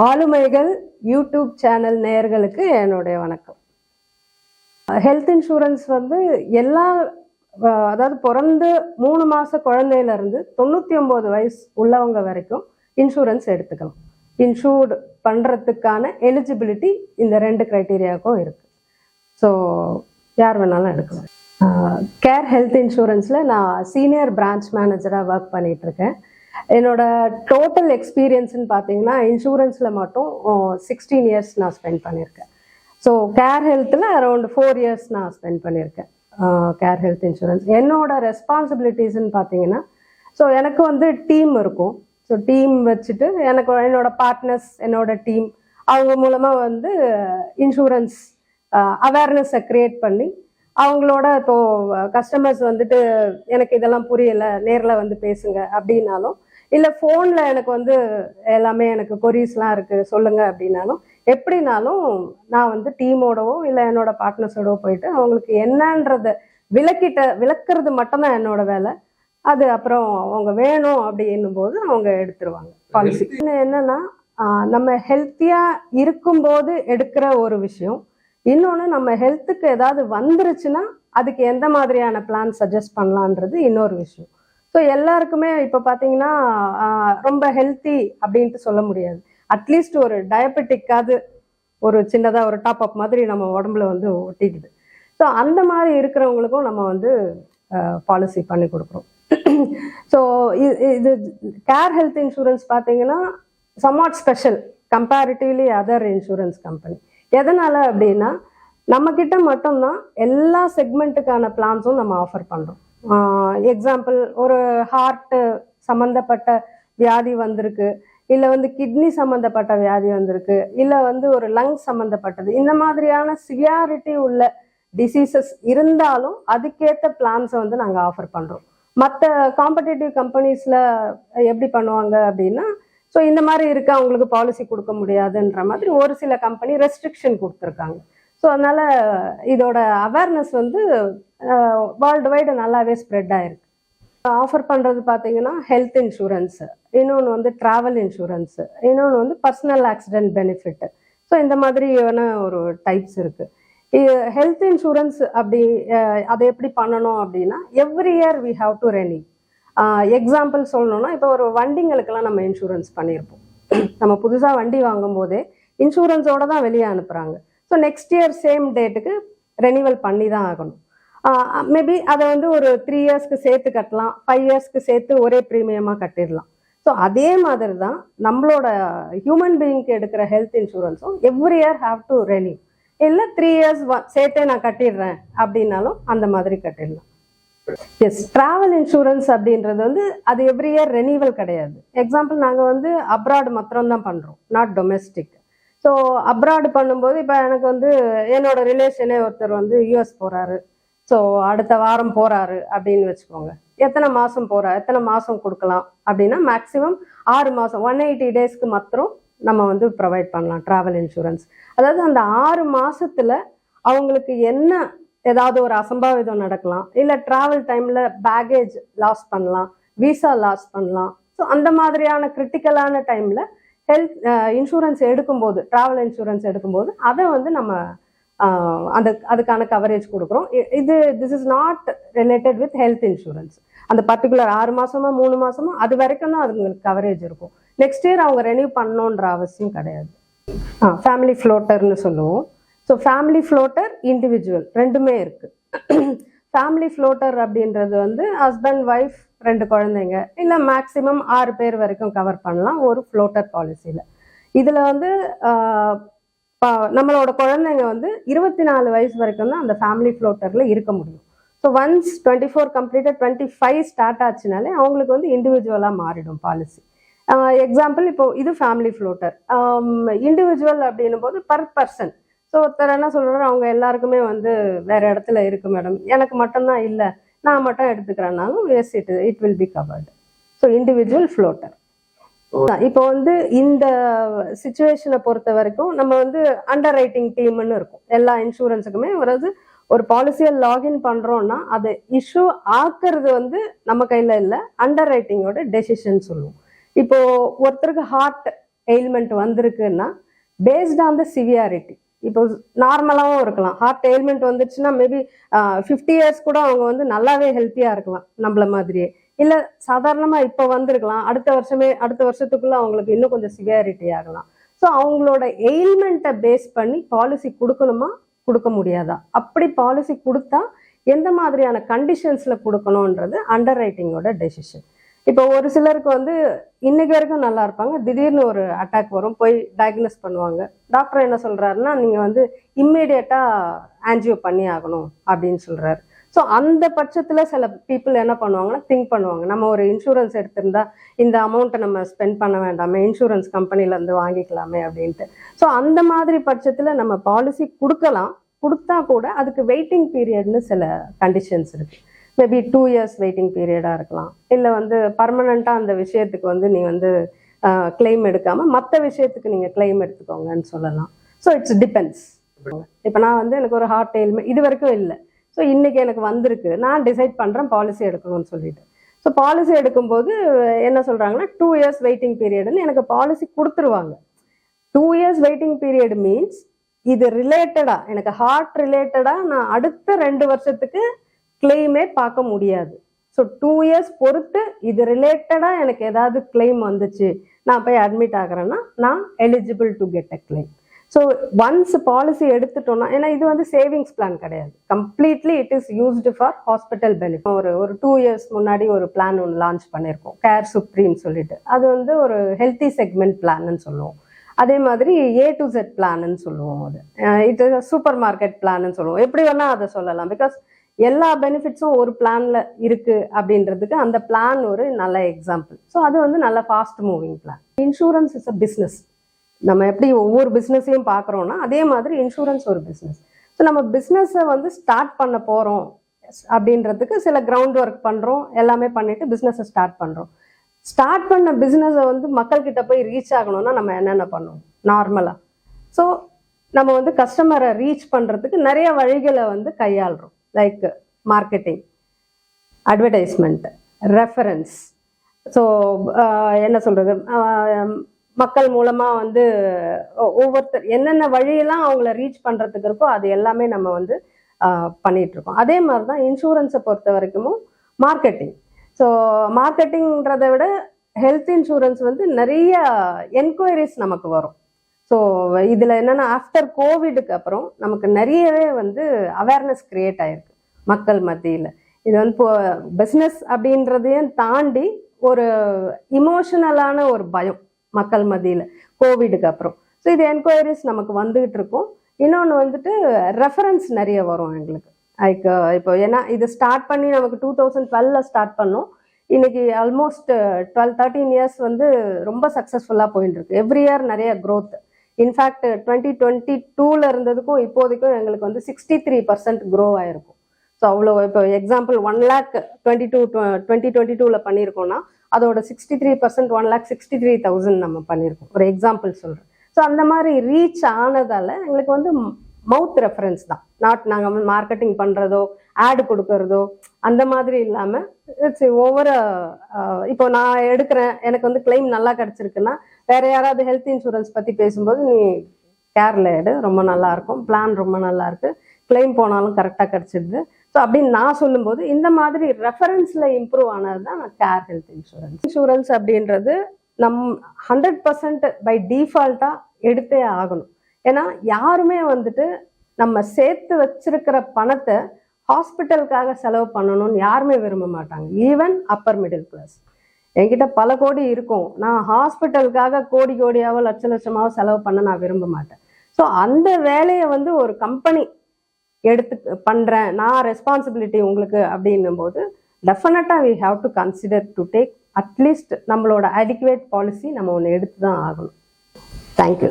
ஆளுமைகள் YouTube channel நேயர்களுக்கு என்னுடைய வணக்கம். ஹெல்த் இன்சூரன்ஸ் எல்லா அதாவது பிறந்து 3 மாச குழந்தையில இருந்து 99 வயசு உள்ளவங்க வரைக்கும் இன்சூரன்ஸ் எடுத்துக்கலாம். இன்சூர்டு பண்றதுக்கான எலிஜிபிலிட்டி இந்த 2 கிரைட்டீரியாவுக்கும் இருக்கு. ஸோ யார் வேணாலும் எடுக்கலாம். கேர் ஹெல்த் இன்சூரன்ஸ்ல நான் சீனியர் பிரான்ச் மேனேஜராக ஒர்க் பண்ணிட்டு இருக்கேன். என்னோட டோட்டல் எக்ஸ்பீரியன்ஸ்ன்னு பார்த்தீங்கன்னா இன்சூரன்ஸில் மட்டும் 16 இயர்ஸ் நான் ஸ்பெண்ட் பண்ணியிருக்கேன். ஸோ கேர் ஹெல்த்தில் அரௌண்ட் 4 இயர்ஸ் நான் ஸ்பெண்ட் பண்ணியிருக்கேன். கேர் ஹெல்த் இன்சூரன்ஸ் என்னோட ரெஸ்பான்சிபிலிட்டிஸ்ன்னு பார்த்தீங்கன்னா, ஸோ எனக்கு டீம் இருக்கும். ஸோ டீம் வச்சுட்டு என்னோட பார்ட்னர்ஸ், என்னோட டீம் அவங்க மூலமாக இன்சூரன்ஸ் அவேர்னஸை க்ரியேட் பண்ணி அவங்களோட இப்போ கஸ்டமர்ஸ் எனக்கு இதெல்லாம் புரியலை, நேரில் பேசுங்க அப்படின்னாலும், இல்லை ஃபோனில் எனக்கு எல்லாமே எனக்கு கொரீஸ்லாம் இருக்குது சொல்லுங்க அப்படின்னாலும், எப்படினாலும் நான் டீமோடவோ இல்லை என்னோட பார்ட்னர்ஸோடவோ போயிட்டு அவங்களுக்கு என்னன்றத விளக்குறது மட்டும்தான் என்னோட வேலை. அது அப்புறம் அவங்க வேணும் அப்படின்னும் போது அவங்க எடுத்துருவாங்க. பாலிசி என்னன்னா, நம்ம ஹெல்த்தியா இருக்கும்போது எடுக்கிற ஒரு விஷயம். இன்னொன்று, நம்ம ஹெல்த்துக்கு ஏதாவது வந்துருச்சுன்னா அதுக்கு எந்த மாதிரியான பிளான் சஜஸ்ட் பண்ணலான்றது இன்னொரு விஷயம். ஸோ எல்லாருக்குமே இப்போ பார்த்தீங்கன்னா ரொம்ப ஹெல்த்தி அப்படின்ட்டு சொல்ல முடியாது. அட்லீஸ்ட் ஒரு டயபெட்டிக்காவது ஒரு சின்னதாக ஒரு டாப் அப் மாதிரி நம்ம உடம்புல ஒட்டிக்குது. ஸோ அந்த மாதிரி இருக்கிறவங்களுக்கும் நம்ம பாலிசி பண்ணி கொடுக்குறோம். ஸோ இது கேர் ஹெல்த் இன்சூரன்ஸ் பார்த்தீங்கன்னா somewhat special comparatively other insurance company. எதனால அப்படின்னா, நம்ம கிட்ட மட்டும்தான் எல்லா செக்மெண்ட்டுக்கான பிளான்ஸும் நம்ம ஆஃபர் பண்ணுறோம். எக்ஸாம்பிள், ஒரு ஹார்ட் சம்மந்தப்பட்ட வியாதி வந்திருக்கு, இல்லை கிட்னி சம்மந்தப்பட்ட வியாதி வந்திருக்கு, இல்லை ஒரு லங்ஸ் சம்மந்தப்பட்டது, இந்த மாதிரியான சிவியாரிட்டி உள்ள டிசீசஸ் இருந்தாலும் அதுக்கேற்ற பிளான்ஸை நாங்கள் ஆஃபர் பண்ணுறோம். மற்ற காம்படிட்டிவ் கம்பெனிஸில் எப்படி பண்ணுவாங்க அப்படின்னா, ஸோ இந்த மாதிரி இருக்கு, அவங்களுக்கு பாலிசி கொடுக்க முடியாதுன்ற மாதிரி ஒரு சில கம்பெனி ரெஸ்ட்ரிக்ஷன் கொடுத்துருக்காங்க. ஸோ அதனால இதோட அவேர்னஸ் வேர்ல்டு வைடு நல்லாவே ஸ்ப்ரெட் ஆயிருக்கு. ஆஃபர் பண்ணுறது பார்த்தீங்கன்னா ஹெல்த் இன்சூரன்ஸு, இன்னொன்று ட்ராவல் இன்சூரன்ஸு, இன்னொன்று பர்சனல் ஆக்சிடென்ட் பெனிஃபிட். ஸோ இந்த மாதிரியான ஒரு டைப்ஸ் இருக்கு. ஹெல்த் இன்சூரன்ஸ் அப்படி அதை எப்படி பண்ணணும் அப்படின்னா, every year we have to renew. Example சொல்லணும்னா, இப்போ ஒரு வண்டிங்களுக்கெல்லாம் நம்ம இன்சூரன்ஸ் பண்ணியிருப்போம். நம்ம புதுசாக வண்டி வாங்கும் போதே இன்சூரன்ஸோட தான் வெளியே அனுப்புகிறாங்க. ஸோ நெக்ஸ்ட் இயர் சேம் டேட்டுக்கு ரெனிவல் பண்ணி தான் ஆகணும். மேபி அதை ஒரு 3 இயர்ஸ்க்கு சேர்த்து கட்டலாம், 5 இயர்ஸ்க்கு சேர்த்து ஒரே ப்ரீமியமாக கட்டிடலாம். ஸோ அதே மாதிரி தான் நம்மளோட ஹியூமன் பீயிங்க்கு எடுக்கிற ஹெல்த் இன்சூரன்ஸும் every year have to renew. இல்லை 3 இயர்ஸ் சேர்த்தே நான் கட்டிடுறேன் அப்படின்னாலும் அந்த மாதிரி கட்டிடலாம். எஸ், டிராவல் இன்சூரன்ஸ் அப்படின்றது அது எவ்ரி இயர் ரெனியூவல் கிடையாது. எக்ஸாம்பிள், நாங்கள் அப்ராட் மாத்திரம் தான் பண்ணுறோம், நாட் டொமெஸ்டிக். ஸோ அப்ராடு பண்ணும்போது இப்போ எனக்கு என்னோட ரிலேஷனே ஒருத்தர் யூஎஸ் போகிறாரு, ஸோ அடுத்த வாரம் போகிறாரு அப்படின்னு வச்சுக்கோங்க. எத்தனை மாதம் போகிறார், எத்தனை மாதம் கொடுக்கலாம் அப்படின்னா, மேக்ஸிமம் 6 மாதம் 180 டேஸ்க்கு மாத்திரம் நம்ம ப்ரொவைட் பண்ணலாம் ட்ராவல் இன்சூரன்ஸ். அதாவது அந்த 6 மாதத்தில் அவங்களுக்கு என்ன ஏதாவது ஒரு அசம்பாவிதம் நடக்கலாம், இல்லை ட்ராவல் டைமில் பேகேஜ் லாஸ் பண்ணலாம், விசா லாஸ் பண்ணலாம். ஸோ அந்த மாதிரியான கிரிட்டிக்கலான டைமில் ஹெல்த் இன்சூரன்ஸ் எடுக்கும்போது, ட்ராவல் இன்சூரன்ஸ் எடுக்கும்போது அதை நம்ம அதுக்கான கவரேஜ் கொடுக்குறோம். This is not related with health insurance. அந்த பர்டிகுலர் 6 மாதமோ 3 மாதமோ அது வரைக்கும் தான் அதுங்களுக்கு கவரேஜ் இருக்கும். நெக்ஸ்ட் இயர் அவங்க ரெனியூ பண்ணணுன்ற அவசியம் கிடையாது. ஃபேமிலி ஃப்ளோட்டர்னு சொல்லுவோம். ஸோ ஃபேமிலி ஃப்ளோட்டர், இண்டிவிஜுவல் ரெண்டுமே இருக்கு. ஃபேமிலி ஃப்ளோட்டர் அப்படின்றது ஹஸ்பண்ட், ஒய்ஃப், 2 குழந்தைங்க, இல்லை மேக்சிமம் 6 பேர் வரைக்கும் கவர் பண்ணலாம் ஒரு ஃப்ளோட்டர் பாலிசியில். இதில் நம்மளோட குழந்தைங்க 24 வயசு வரைக்கும் தான் அந்த ஃபேமிலி ஃப்ளோட்டரில் இருக்க முடியும். ஸோ ஒன்ஸ் 24 கம்ப்ளீட்டட் 25 ஸ்டார்ட் ஆச்சுனாலே அவங்களுக்கு இண்டிவிஜுவலாக மாறிடும் பாலிசி. எக்ஸாம்பிள், இப்போ இது ஃபேமிலி ஃப்ளோட்டர். இண்டிவிஜுவல் அப்படின்னும் போது பர் பர்சன். ஸோ ஒருத்தர் என்ன சொல்கிறாரு, அவங்க எல்லாருக்குமே வேற இடத்துல இருக்கு மேடம், எனக்கு மட்டும்தான் இல்லை, நான் மட்டும் எடுத்துக்கிறேன்னாலும் yes, it will be covered. So individual floater. இப்போ இந்த சிச்சுவேஷனை பொறுத்த வரைக்கும் நம்ம அண்டர் ரைட்டிங் டீம்னு இருக்கும் எல்லா இன்சூரன்ஸுக்குமே. ஒரு பாலிசியை லாகின் பண்ணுறோன்னா அதை இஷ்யூ ஆக்குறது நம்ம கையில் இல்லை, அண்டர் ரைட்டிங்கோட டெசிஷன் சொல்லுவோம். இப்போ ஒருத்தருக்கு ஹார்ட் எயில்மெண்ட் வந்திருக்குன்னா பேஸ்ட் ஆன் த சிவியாரிட்டி. இப்போ நார்மலாகவும் இருக்கலாம். ஹார்ட் எயில்மெண்ட் வந்துச்சுன்னா மேபி 50 இயர்ஸ் கூட அவங்க வந்து நல்லாவே ஹெல்த்தியாக இருக்கலாம் நம்மள மாதிரியே. இல்லை சாதாரணமாக இப்போ வந்திருக்கலாம், அடுத்த வருஷத்துக்குள்ள அவங்களுக்கு இன்னும் கொஞ்சம் சிவியாரிட்டி ஆகலாம். ஸோ அவங்களோட எயில்மெண்ட்டை பேஸ் பண்ணி பாலிசி கொடுக்கணுமா கொடுக்க முடியாதா, அப்படி பாலிசி கொடுத்தா எந்த மாதிரியான கண்டிஷன்ஸில் கொடுக்கணுன்றது அண்டர் ரைட்டிங்கோட டெசிஷன். இப்போ ஒரு சிலருக்கு வந்து இன்னைக்கு வரைக்கும் நல்லா இருப்பாங்க, திடீர்னு ஒரு அட்டாக் வரும், போய் டயக்னோஸ் பண்ணுவாங்க. டாக்டர் என்ன சொல்றாருன்னா நீங்கள் வந்து இம்மீடியட்டாக ஆன்ஜியோ பண்ணி ஆகணும் அப்படின்னு சொல்றாரு. ஸோ அந்த பட்சத்தில் சில பீப்புள் என்ன பண்ணுவாங்கன்னா திங்க் பண்ணுவாங்க, நம்ம ஒரு இன்சூரன்ஸ் எடுத்திருந்தா இந்த அமௌண்ட்டை நம்ம ஸ்பெண்ட் பண்ண வேண்டாமே, இன்சூரன்ஸ் கம்பெனிலேருந்து வாங்கிக்கலாமே அப்படின்ட்டு. ஸோ அந்த மாதிரி பட்சத்தில் நம்ம பாலிசி கொடுத்தா கூட அதுக்கு வெயிட்டிங் பீரியட்னு சில கண்டிஷன்ஸ் இருக்கு. மேபி 2 இயர்ஸ் வெயிட்டிங் பீரியடாக இருக்கலாம். இல்லை வந்து பர்மனண்ட்டாக அந்த விஷயத்துக்கு வந்து நீ வந்து கிளைம் எடுக்காமல் மற்ற விஷயத்துக்கு நீங்கள் கிளைம் எடுத்துக்கோங்கன்னு சொல்லலாம். So it's depends. இப்போ நான் வந்து எனக்கு ஒரு ஹார்ட் எயில்மெண்ட் இது வரைக்கும் இல்லை, ஸோ இன்னைக்கு எனக்கு வந்திருக்கு, நான் டிசைட் பண்ணுறேன் பாலிசி எடுக்கணும்னு சொல்லிட்டு. ஸோ பாலிசி எடுக்கும்போது என்ன சொல்கிறாங்கன்னா 2 இயர்ஸ் வெயிட்டிங் பீரியடுன்னு எனக்கு பாலிசி கொடுத்துருவாங்க. 2 இயர்ஸ் வெயிட்டிங் பீரியட் மீன்ஸ் இது ரிலேட்டடாக, எனக்கு ஹார்ட் ரிலேட்டடாக நான் அடுத்த 2 வருஷத்துக்கு கிளைமே பார்க்க முடியாது. ஸோ 2 இயர்ஸ் பொறுத்து இது ரிலேட்டடாக எனக்கு ஏதாவது கிளைம் வந்துச்சு, நான் போய் அட்மிட் ஆகிறேன்னா நான் eligible to get a claim. So once policy எடுத்துட்டோம்னா, ஏன்னா இது வந்து சேவிங்ஸ் பிளான் கிடையாது, completely it is used for hospital benefit. ஒரு 2 இயர்ஸ் முன்னாடி ஒரு பிளான் ஒன்று லான்ச் பண்ணியிருக்கோம், கேர் சுப்ரீம் சொல்லிட்டு. அது வந்து ஒரு ஹெல்த்தி செக்மெண்ட் பிளான்னு சொல்லுவோம். அதே மாதிரி A to Z பிளான்னு சொல்லுவோம். அது இது சூப்பர் மார்க்கெட் பிளான்னு சொல்லுவோம். எப்படி வேணா அதை சொல்லலாம், பிகாஸ் எல்லா பெனிஃபிட்ஸும் ஒரு பிளான்ல இருக்கு அப்படின்றதுக்கு அந்த பிளான் ஒரு நல்ல எக்ஸாம்பிள். ஸோ அது வந்து நல்ல fast moving plan. Insurance is a business. நம்ம எப்படி ஒவ்வொரு பிஸ்னஸையும் பார்க்குறோன்னா அதே மாதிரி இன்சூரன்ஸ் ஒரு பிஸ்னஸ். ஸோ நம்ம பிஸ்னஸை வந்து ஸ்டார்ட் பண்ண போகிறோம் அப்படின்றதுக்கு சில கிரவுண்ட் ஒர்க் பண்ணுறோம், எல்லாமே பண்ணிட்டு பிஸ்னஸை ஸ்டார்ட் பண்ணுறோம். ஸ்டார்ட் பண்ண பிஸ்னஸை வந்து மக்கள்கிட்ட போய் ரீச் ஆகணும்னா நம்ம என்னென்ன பண்ணுவோம் நார்மலாக. ஸோ நம்ம வந்து கஸ்டமரை ரீச் பண்ணுறதுக்கு நிறைய வழிகளை வந்து கையாளுறோம். Like marketing, advertisement, reference. So என்ன சொல்கிறது, மக்கள் மூலமாக வந்து ஒவ்வொருத்தர் என்னென்ன வழியெல்லாம் அவங்கள ரீச் பண்ணுறதுக்கு இருக்கோ அது எல்லாமே நம்ம வந்து பண்ணிகிட்ருக்கோம். அதே மாதிரி தான் இன்சூரன்ஸை பொறுத்த வரைக்கும் மார்க்கெட்டிங். ஸோ மார்க்கெட்டிங்கிறத விட ஹெல்த் இன்சூரன்ஸ் வந்து நிறைய என்கொயரிஸ் நமக்கு வரும். ஸோ இதில் என்னென்னா ஆஃப்டர் கோவிடுக்கு அப்புறம் நமக்கு நிறையவே வந்து அவேர்னஸ் கிரியேட் ஆகிருக்கு மக்கள் மத்தியில். இது வந்து இப்போ பிஸ்னஸ் அப்படின்றதையும் தாண்டி ஒரு இமோஷனலான ஒரு பயம் மக்கள் மத்தியில் கோவிடுக்கு அப்புறம். ஸோ இது என்கொயரிஸ் நமக்கு வந்துகிட்டு இருக்கும். இன்னொன்று வந்துட்டு ரெஃபரன்ஸ் நிறைய வரும் எங்களுக்கு. லைக் இப்போ ஏன்னா இது ஸ்டார்ட் பண்ணி நமக்கு 2012 ஸ்டார்ட் பண்ணோம். இன்னைக்கு ஆல்மோஸ்ட் 12-13 இயர்ஸ் வந்து ரொம்ப சக்ஸஸ்ஃபுல்லாக போயிட்டு இருக்கு. எவ்ரி இயர் நிறைய க்ரோத். இன்ஃபேக்ட் 2022 இருந்ததுக்கும் இப்போதைக்கும் எங்களுக்கு வந்து 63% க்ரோ ஆயிருக்கும். ஸோ அவ்வளோ இப்போ எக்ஸாம்பிள் 1 lakh 2022 பண்ணியிருக்கோம்னா அதோட 63% 1,63,000 நம்ம பண்ணியிருக்கோம். ஒரு எக்ஸாம்பிள் சொல்கிறேன். ஸோ அந்த மாதிரி ரீச் ஆனதால் எங்களுக்கு வந்து மவுத் ரெஃபரன்ஸ் தான். நாங்கள் மார்க்கெட்டிங் பண்ணுறதோ ஆடு கொடுக்கறதோ அந்த மாதிரி இல்லாமல் இட்ஸ் ஒவ்வொரு இப்போ நான் எடுக்கிறேன், எனக்கு வந்து கிளைம் நல்லா கிடச்சிருக்குன்னா வேற யாராவது ஹெல்த் இன்சூரன்ஸ் பற்றி பேசும்போது நீ கேரில் எடு, ரொம்ப நல்லாயிருக்கும், பிளான் ரொம்ப நல்லாயிருக்கு, கிளைம் போனாலும் கரெக்டாக கிடச்சிடுது. ஸோ அப்படின்னு நான் சொல்லும்போது இந்த மாதிரி ரெஃபரன்ஸில் இம்ப்ரூவ் ஆனது தான் நான் கேர் ஹெல்த் இன்சூரன்ஸ். இன்சூரன்ஸ் அப்படின்றது 100% பை டிஃபால்ட்டாக எடுத்தே ஆகணும். ஏன்னா யாருமே வந்துட்டு நம்ம சேர்த்து வச்சிருக்கிற பணத்தை ஹாஸ்பிட்டலுக்காக செலவு பண்ணணும்னு யாருமே விரும்ப மாட்டாங்க. Even upper middle class. என்கிட்ட பல கோடி இருக்கும், நான் ஹாஸ்பிட்டலுக்காக கோடியாவோ லட்சமாவோ செலவு பண்ண நான் விரும்ப மாட்டேன். ஸோ அந்த வேலையை வந்து ஒரு கம்பெனி எடுத்து பண்ணுறேன், நான் ரெஸ்பான்சிபிலிட்டி உங்களுக்கு அப்படின்னும் போது டெஃபினட்டாக we have to consider to take at least நம்மளோட அடிக்குவேட் பாலிசி நம்ம ஒன்று எடுத்து தான் ஆகணும். தேங்க்யூ.